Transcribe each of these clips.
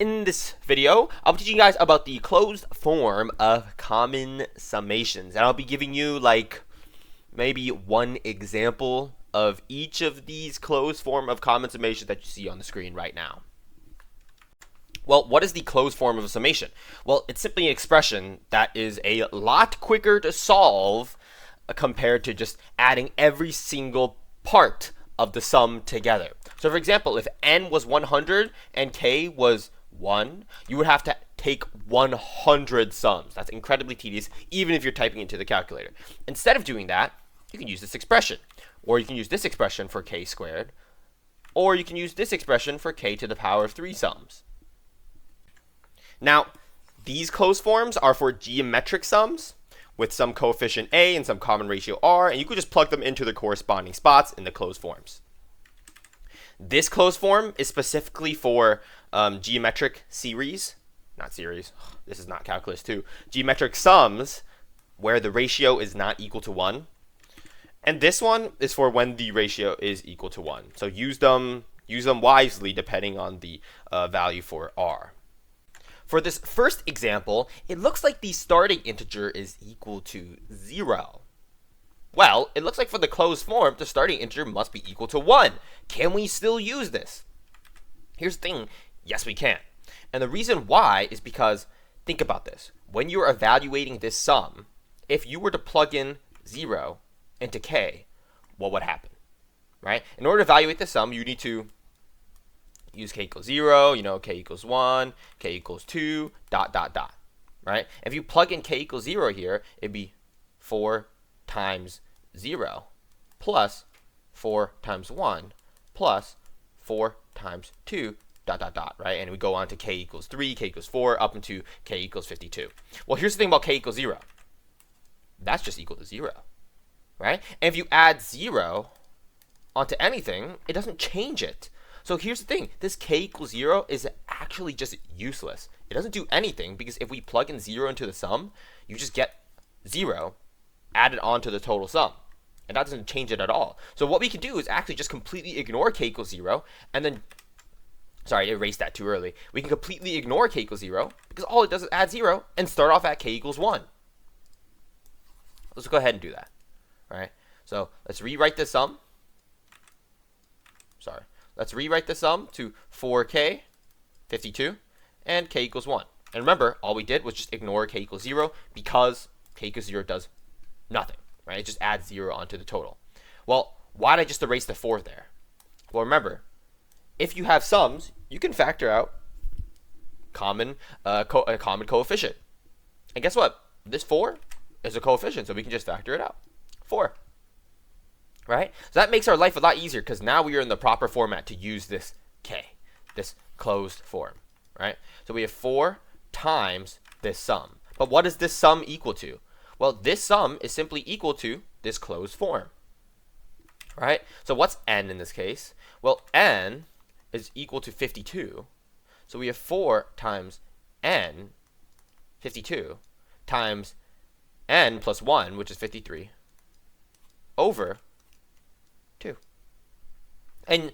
In this video, I'll be teaching you guys about the closed form of common summations. And I'll be giving you like maybe one example of each of these closed form of common summations that you see on the screen right now. Well, what is the closed form of a summation? Well, it's simply an expression that is a lot quicker to solve compared to just adding every single part of the sum together. So for example, if n was 100 and k was 1, you would have to take 100 sums. That's incredibly tedious, even if you're typing into the calculator. Instead of doing that, you can use this expression, or you can use this expression for k squared, or you can use this expression for k to the power of 3 sums. Now, these closed forms are for geometric sums with some coefficient a and some common ratio r, and you could just plug them into the corresponding spots in the closed forms. This closed form is specifically for geometric series, not series, this is not calculus 2, geometric sums where the ratio is not equal to 1. And this one is for when the ratio is equal to 1. So use them wisely depending on the value for r. For this first example, it looks like the starting integer is equal to 0. Well, it looks like for the closed form, the starting integer must be equal to 1. Can we still use this? Here's the thing, yes we can. And the reason why is because, think about this. When you're evaluating this sum, if you were to plug in 0 into k, what would happen? Right? In order to evaluate the sum, you need to use k equals 0, k equals 1, k equals 2, ... Right? If you plug in k equals 0 here, it'd be 4 times 0 plus 4 times 1 plus 4 times 2, ... Right? And we go on to k equals 3, k equals 4, up into k equals 52. Well, here's the thing about k equals 0. That's just equal to 0. Right? And if you add 0 onto anything, it doesn't change it. So here's the thing, this k equals 0 is actually just useless. It doesn't do anything because if we plug in 0 into the sum, you just get 0 added onto the total sum. And that doesn't change it at all. So what we can do is actually just completely ignore k equals 0 and then, sorry, I erased that too early. We can completely ignore k equals 0 because all it does is add 0 and start off at k equals 1. Let's go ahead and do that. All right, so let's rewrite the sum. Let's rewrite the sum to 4k, 52, and k equals 1. And remember, all we did was just ignore k equals 0 because k equals 0 does nothing, right? It just adds 0 onto the total. Well, why did I just erase the 4 there? Well, remember, if you have sums, you can factor out a common coefficient. And guess what? This 4 is a coefficient, so we can just factor it out. 4. Right? So that makes our life a lot easier because now we are in the proper format to use this k, this closed form, right? So we have 4 times this sum. But what is this sum equal to? Well, this sum is simply equal to this closed form, right? So what's n in this case? Well, n is equal to 52. So we have 4 times n, 52, times n plus 1, which is 53, over 2. And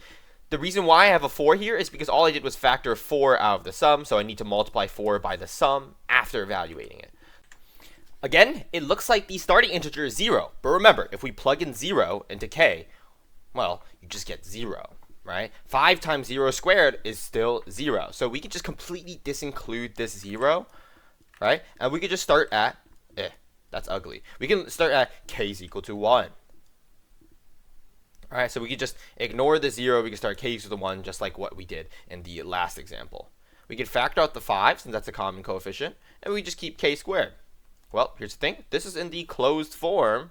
the reason why I have a 4 here is because all I did was factor 4 out of the sum, so I need to multiply 4 by the sum after evaluating it. Again, it looks like the starting integer is 0, but remember, if we plug in 0 into k, well, you just get 0, right? 5 times 0 squared is still 0, so we can just completely disinclude this 0, right? And we can just start at, that's ugly. We can start at k is equal to 1. Alright, so we can just ignore the 0, we can start k equals to 1 just like what we did in the last example. We can factor out the 5 since that's a common coefficient, and we just keep k squared. Well, here's the thing, this is in the closed format,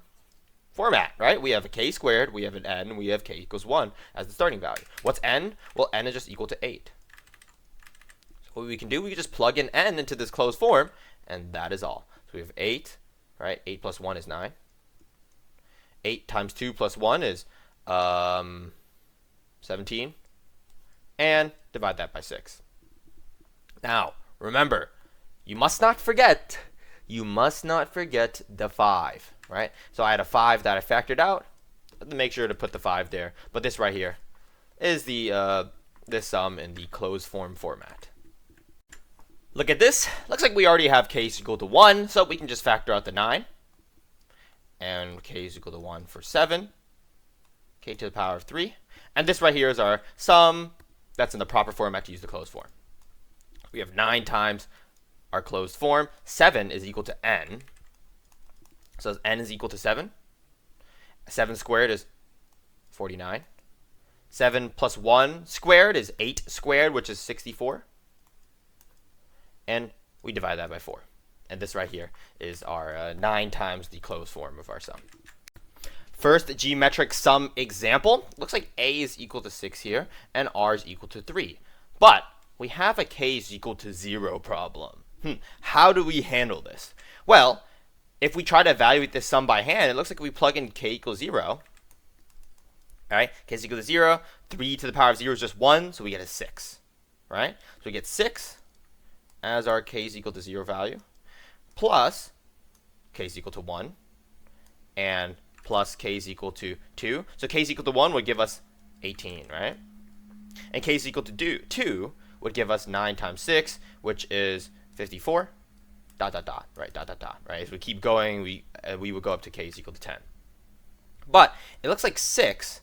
right? We have a k squared, we have an n, we have k equals 1 as the starting value. What's n? Well, n is just equal to 8. So what we can do, we can just plug in n into this closed form, and that is all. So we have 8, right? 8 plus 1 is 9. 8 times 2 plus 1 is 17, and divide that by 6. Now, remember, you must not forget the 5, right? So I had a 5 that I factored out. Make sure to put the 5 there. But this right here is the this sum in the closed form format. Look at this. Looks like we already have k is equal to 1, so we can just factor out the 9. And k is equal to 1 for 7. K to the power of 3. And this right here is our sum. That's in the proper format to use the closed form. We have 9 times our closed form. 7 is equal to n. So n is equal to 7. 7 squared is 49. 7 plus 1 squared is 8 squared, which is 64. And we divide that by 4. And this right here is our 9 times the closed form of our sum. First geometric sum example. Looks like a is equal to 6 here, and r is equal to 3. But we have a k is equal to 0 problem. How do we handle this? Well, if we try to evaluate this sum by hand, it looks like we plug in k equals 0. Alright, k is equal to 0. 3 to the power of 0 is just 1, so we get a 6. Right? So we get 6 as our k is equal to 0 value, plus k is equal to 1, and plus k is equal to 2. So k is equal to 1 would give us 18, right? And k is equal to 2 would give us 9 times 6, which is 54, right? Right? As we keep going, we would go up to k is equal to 10. But it looks like 6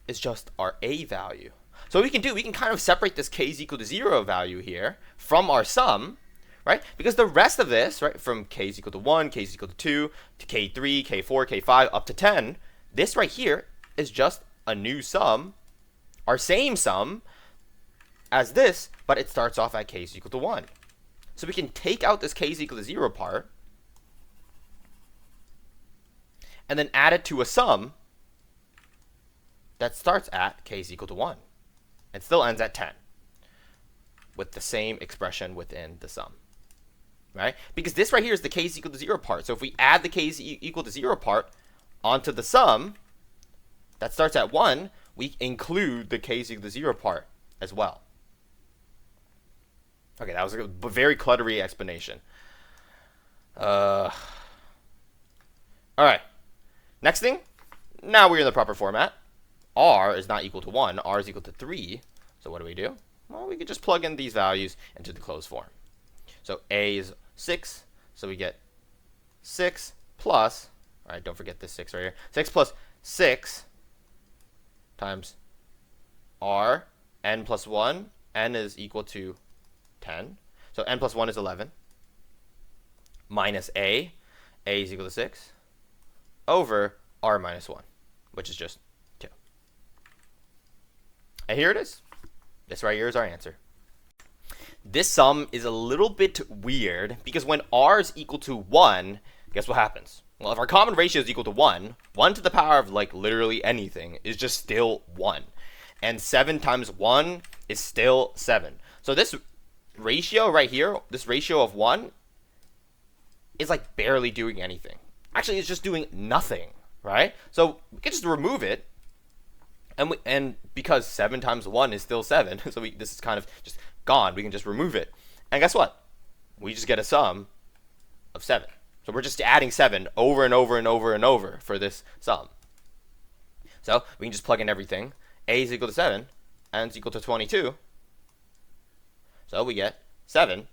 is just our a value. So what we can kind of separate this k is equal to 0 value here from our sum, right? Because the rest of this, right, from k is equal to 1, k is equal to 2, to k3, k4, k5, up to 10, this right here is just a new sum, our same sum as this, but it starts off at k is equal to 1. So we can take out this k is equal to 0 part, and then add it to a sum that starts at k is equal to 1. It still ends at 10 with the same expression within the sum, right? Because this right here is the k is equal to 0 part. So if we add the k is equal to 0 part onto the sum that starts at 1, we include the k is equal to 0 part as well. Okay, that was a very cluttery explanation. All right. Next thing, now we're in the proper format. R is not equal to 1. R is equal to 3. So what do we do? Well, we could just plug in these values into the closed form. So a is 6. So we get 6 plus, all right, don't forget this 6 right here. 6 plus 6 times r, n plus 1. N is equal to 10. So n plus 1 is 11. Minus a. A is equal to 6. Over r minus 1, which is just 2. And here it is. This right here is our answer. This sum is a little bit weird because when r is equal to 1, guess what happens? Well, if our common ratio is equal to 1, 1 to the power of like literally anything is just still 1. And 7 times 1 is still 7. So this ratio right here, this ratio of 1, is like barely doing anything. Actually, it's just doing nothing, right? So we can just remove it. And because 7 times 1 is still 7, so this is kind of just gone. We can just remove it. And guess what? We just get a sum of 7. So we're just adding 7 over and over and over and over for this sum. So we can just plug in everything. A is equal to 7. N is equal to 22. So we get 7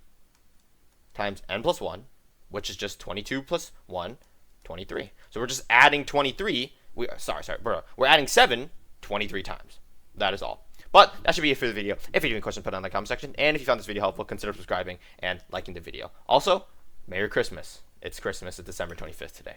times n plus 1, which is just 22 plus 1, 23. So we're just adding 23. We're adding 7 23 times. That is all. But that should be it for the video. If you have any questions, put it in the comment section. And if you found this video helpful, consider subscribing and liking the video. Also, Merry Christmas. It's Christmas. It's December 25th today.